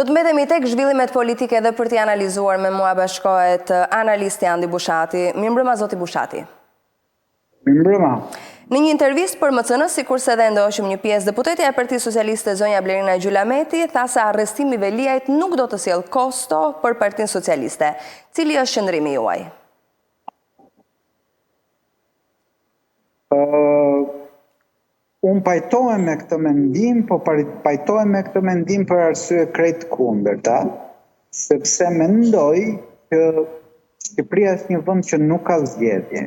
Do të mbetemi tek zhvillimet politike dhe për t'i analizuar me mua bashkohet analisti Andi Bushati. Mirëmbrëma zoti Bushati. Mirëmbrëma. Në një intervistë për MCN, sikurse edhe ndoshim një pjesë, deputetja e Partisë Socialiste zonja Blerina Gjulameti tha se arrestimi i Veliajt nuk do të sjellë kosto për Partinë Socialiste. Cili është qëndrimi juaj? Unë pajtohem me këtë mendim, po pajtohem me këtë mendim për arsye krejt kundërta, sepse mendoj që Shqipëria është një vend që nuk ka zgjedhje.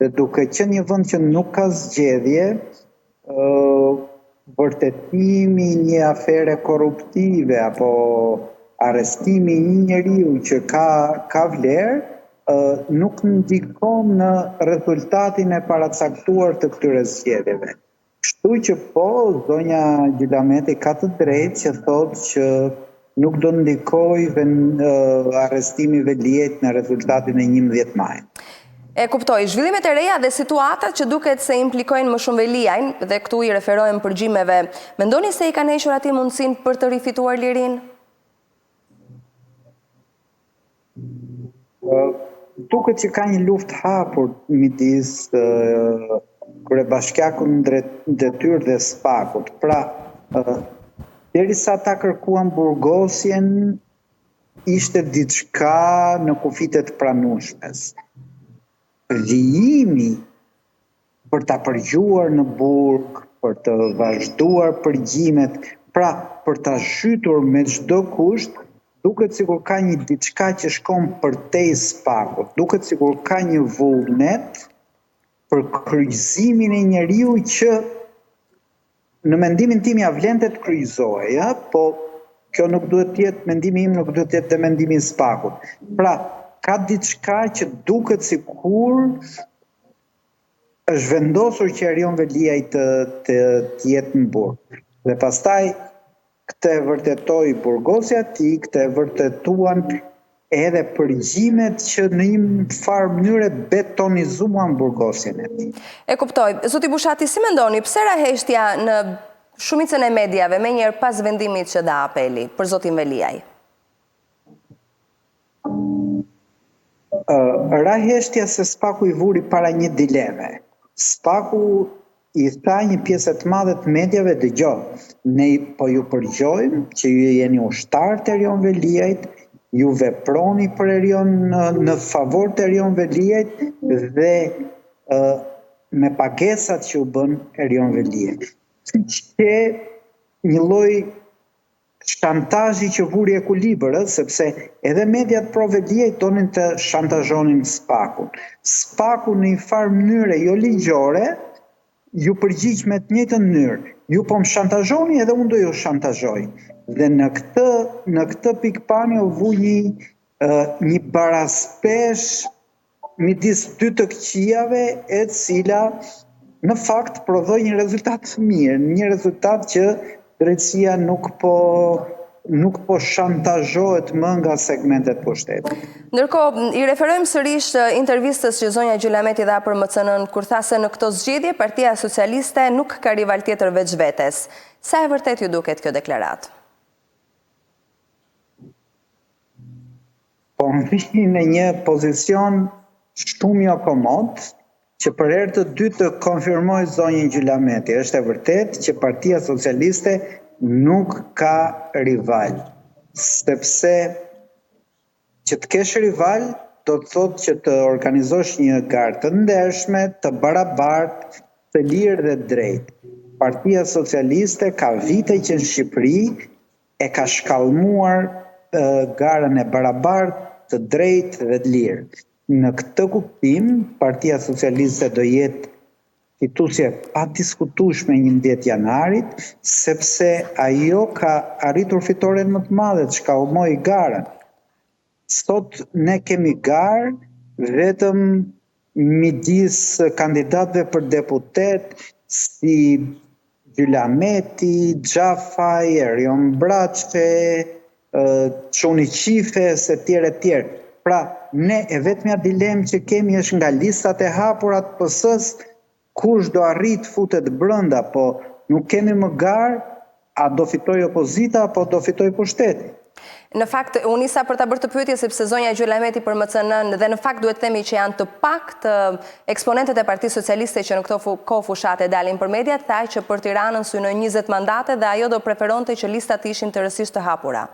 Dhe duke qenë një vend që nuk ka zgjedhje, vërtetimi një afere korruptive apo arrestimi një njeriu që ka vlerë, nuk ndikon në rezultatin e paracaktuar të këtyre zgjedhjeve. Kështu që po, zonja Gjulameti ka të drejtë që thotë që nuk do ndikojë arrestimi Veliajt në rezultatin e 11 majit. E kuptoj, zhvillimet e reja dhe situatat që duket se implikojnë më shumë Veliajn, dhe këtu i referohem përgjimeve, mendoni se i kanë hequr atij mundësinë për të rifituar lirinë? Duket që ka një luftë hapur midis kryebashkiakut Detyrë dhe SPAK-ut. Pra, derisa ta kërkuan burgosjen, ishte diçka në kufitet pranueshmes. Vijimi për ta përgjuar në burg, për të vazhduar përgjimet, pra për ta zhytur me çdo kusht, duket sikur ka një diçka që shkon përtej SPAK-ut. Duket sikur ka një vullnet për kryqëzimin e njeriu që në mendimin tim ja vlente të kryqëzohej, po kjo nuk duhet të jetë mendimi im, nuk duhet të jetë mendimi i SPAK-ut. Pra, ka diçka që duket sikur është vendosur që Erion Veliaj të jetë në burg. Dhe pastaj këtë e vërtetoi burgosja e tij, këtë e vërtetuan edhe përgjimet që në një farë mënyre betonizuan burgosjen e tij. E kuptoj. Zoti Bushati, si mendoni, pse ra heshtja në shumicën e mediave me njëherë pas vendimit që dha apeli për zotin Veliaj? Ra heshtja se SPAK-u i vuri para një dileme. SPAK-u i tha një pjesë të madhe të mediave, dëgjoj, ne po ju përgjojmë që ju jeni ushtar të Erion Veliajt, ju veproni për Erion në favor të Erion Veliajt dhe me pagesat që u bën Erion Veliaj. Që një lloj shantazhi që vuri ekuilibër, sepse edhe mediat pro Veliajt donin të shantazhonin SPAK-un. SPAK-u në një farë mënyre jo ligjore ju përgjigj me të njëjtën mënyrë. Ju po më shantazhoni edhe unë do ju shantazhoj. Dhe në këtë pikpamje u vu një baraspesh midis dy të këqijave e cila në fakt prodhoi një rezultat të mirë, një rezultat që drejtësia nuk po shantazhohet më nga segmentet pushtetit. Ndërkohë, i referojmë sërish intervistës që zonja Gjulameti dha për MCN-n kur tha se në këto zgjedhje Partia Socialiste nuk ka rival tjetër veç vetes. Sa e vërtet ju duket kjo deklaratë? Po në në një pozicion shumë jo komod, që për herë të dytë të konfirmoj zonjën Gjulameti. Është e vërtet që Partia Socialiste nuk ka rival, sepse që të kesh rival do të thotë që të organizosh një garë të ndershme, të barabartë, të lirë dhe drejtë. Partia Socialiste ka vite që në Shqipëri e ka shkallmuar garën e barabartë, të drejtë dhe të lirë. Në këtë kuptim, Partia Socialiste do jetë fitusje pa diskutueshme 11 janarit, sepse ajo ka arritur fitoren më të madhe të shkallmoi garën. Sot ne kemi garë vetëm midis kandidatëve për deputet si Gjulameti, Xhafaj, Erion Braçe, Çoni Qifes e tjerë. Pra, ne e vetmja dilemë që kemi është nga listat e hapura të PS-s, kush do arrit futet brenda, po nuk kemi më garë, a do fitoj opozita apo do fitoj pushteti. Në fakt, unë isa për ta bërë të pyetje sepse zonja Gjula Meti për MCN-n dhe në fakt duhet themi që janë të pakt eksponentët e Partisë Socialiste që në këto kohë fushate dalin për mediat, thaj që për Tiranën synojnë 20 mandate dhe ajo do preferonte që listat ishin të rësisht të hapura.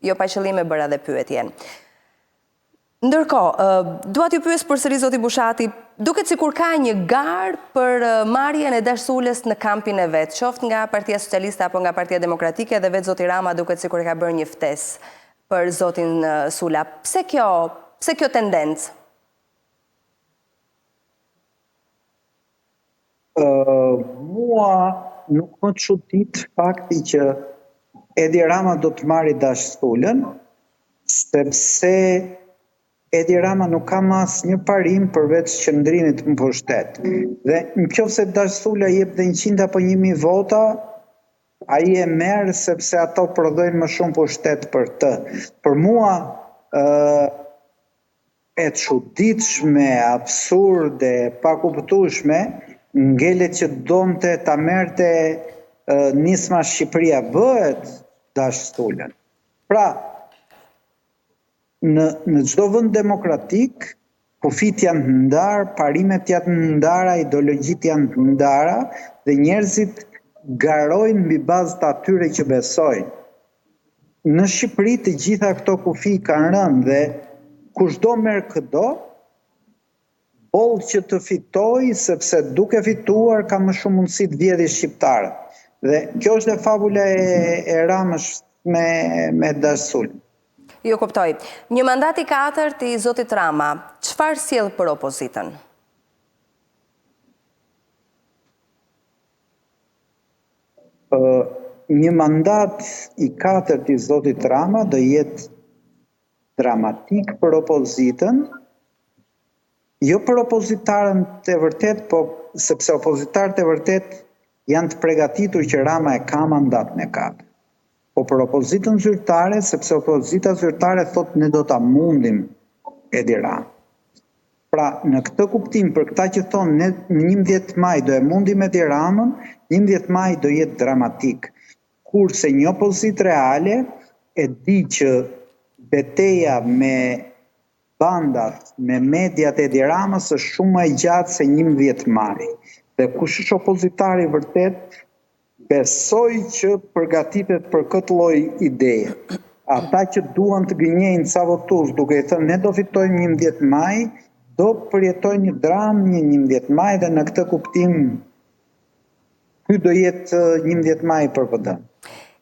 Jo pa qëllim e bëra dhe pyetjen. Ndërkohë, dua t'ju pyes përsëri zoti Bushati, duket sikur ka një garë për marrjen e dashulles në kampin e vet, qoftë nga Partia Socialiste apo nga Partia Demokratike dhe vetë zoti Rama duket sikur e ka bërë një ftesë për zotin Sula. Pse kjo tendencë? Mua nuk më çudit fakti që Edi Rama do të marrë dashullen, sepse Edi Rama nuk ka asnjë parim përveç qëndrimit në pushtet. Dhe nëse Dashula jep dhe 100 apo 1000 vota, ai e merr sepse ato prodhojnë më shumë pushtet për të. Për mua e çuditshme, absurde, pa kuptueshme, ngelet që donte ta merrte nisma Shqipëria bëhet Dashulën. Pra, në çdo vend demokratik, kufit janë të ndarë, parimet janë të ndara, ideologjit janë të ndara dhe njerëzit garojnë mbi bazë të atyre që besojnë. Në Shqipëri të gjitha këto kufi kanë rënë dhe kushdo merr këdo, boll që të fitoj, sepse duke fituar ka më shumë mundësi të vjedhë shqiptarët. Dhe kjo është e fabula e Ramës me Dashulën. Jo kuptoj. Një mandat i 4 i zotit Rama, çfarë sjell për opozitën? Një mandat i 4 i zotit Rama do jetë dramatik për opozitën, jo për opozitarën të vërtet, po sepse opozitarët e vërtet janë të përgatitur që Rama e ka mandatin e 4. Po për opozitën zyrtare, sepse opozita zyrtare thotë ne do ta mundim Edi Rama. Pra, në këtë kuptim, për këta që thonë ne në 11 maj do e mundim Edi Ramën, 11 maj do jetë dramatik. Kurse një opozitë reale e di që betejë me bandat, me mediat e Edi Ramës është shumë më e gjatë se 11 maj. Dhe kush është opozitari vërtet, besoj që përgatitet për këtë lloj ideje. Ata që duan të gënjejnë ca votues duke i thënë ne do fitojmë 11 maj, do përjetojnë një dramë një 11 maj dhe në këtë kuptim ky do jetë 11 maj për PD.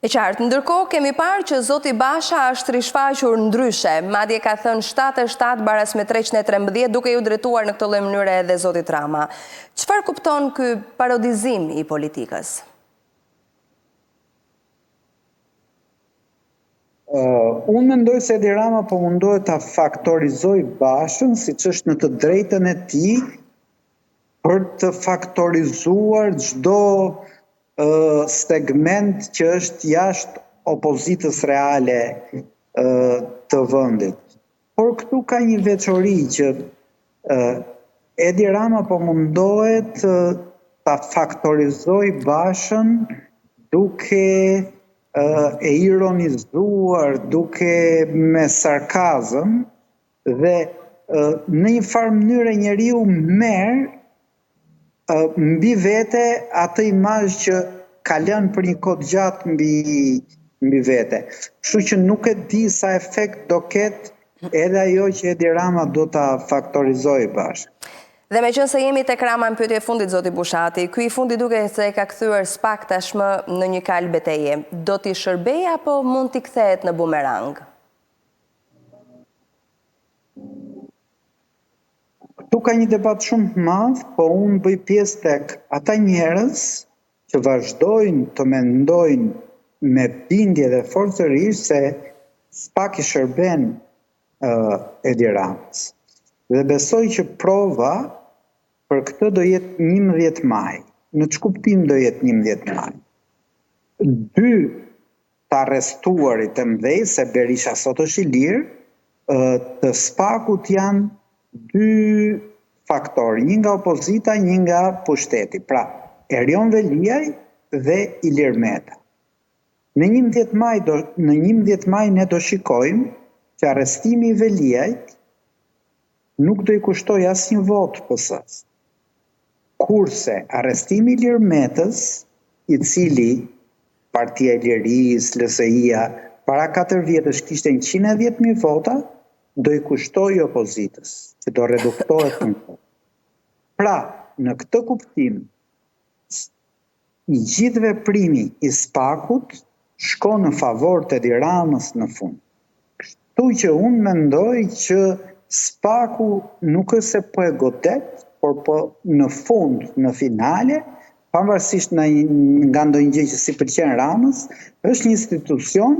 E qartë, ndërkohë kemi parë që zoti Basha është rishfaqur ndryshe, madje ka thënë 7-7 baras me 313 duke ju drejtuar në këtë lloj mënyre edhe zotit Rama. Çfarë kupton ky parodizim i politikës? Unë mendoj se Edi Rama po mundohet ta faktorizoj Bashën, siç është në të drejtën e tij, për të faktorizuar çdo segment që është jashtë opozitës reale të vendit. Por këtu ka një veçori që Edi Rama po mundohet ta faktorizoj Bashën duke e ironizuar, duke me sarkazëm dhe në një farë mënyrë njeriu merr mbi vete atë imazh që ka lënë për një kohë gjatë mbi vete. Kështu që nuk e di sa efekt do ketë edhe ajo që Edi Rama do ta faktorizojë Bashkë. Dhe me qënë se jemi tek Rama në pyetje fundit, zoti Bushati, ky i fundi duke se ka kthyer spak tashmë në një kal beteje. Do t'i shërbej apo mund t'i kthehet në bumerang? Këtu ka një debat shumë të madh, po unë bëj pjesë tek ata njerëz që vazhdojnë të mendojnë me bindje dhe forcërisht se spak i shërben Edi Ramës. Dhe besoj që prova për këtë do jetë 11 maj. Në çë kuptim do jetë 11 maj? 2 të arrestuarit të mëdhej, se Berisha sot është i lirë, të spakut janë 2 faktorë, një nga opozita, një nga pushteti. Pra, Erion Veliaj dhe Ilir Meta. Në 11 maj ne do shikojmë që arrestimi i Veliajt nuk do i kushtoj asnjë votë PS-s. Kurse arrestimi i Ilir Metës, i cili Partia e Lirisë, LSI-a, para 4 vjetësh kishte 110.000 vota, do i kushtoj opozitës, që do reduktohet në votë. Pra, në këtë kuptim, i gjithë veprimi i SPAK-ut shko në favor të Edi Ramës në fund. Kështu që unë mendoj që SPAK-u nuk është se po e godet, por po në fund, në finale, pavarësisht nga ndonjë gjë që si pëlqen Ramës, është një institucion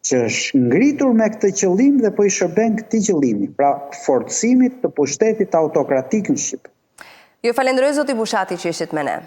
që është ngritur me këtë qëllim dhe po i shërben këtij qëllimi, pra forcimit të pushtetit autokratik në Shqipëri. Ju falenderoj zoti Bushati që ishit me ne.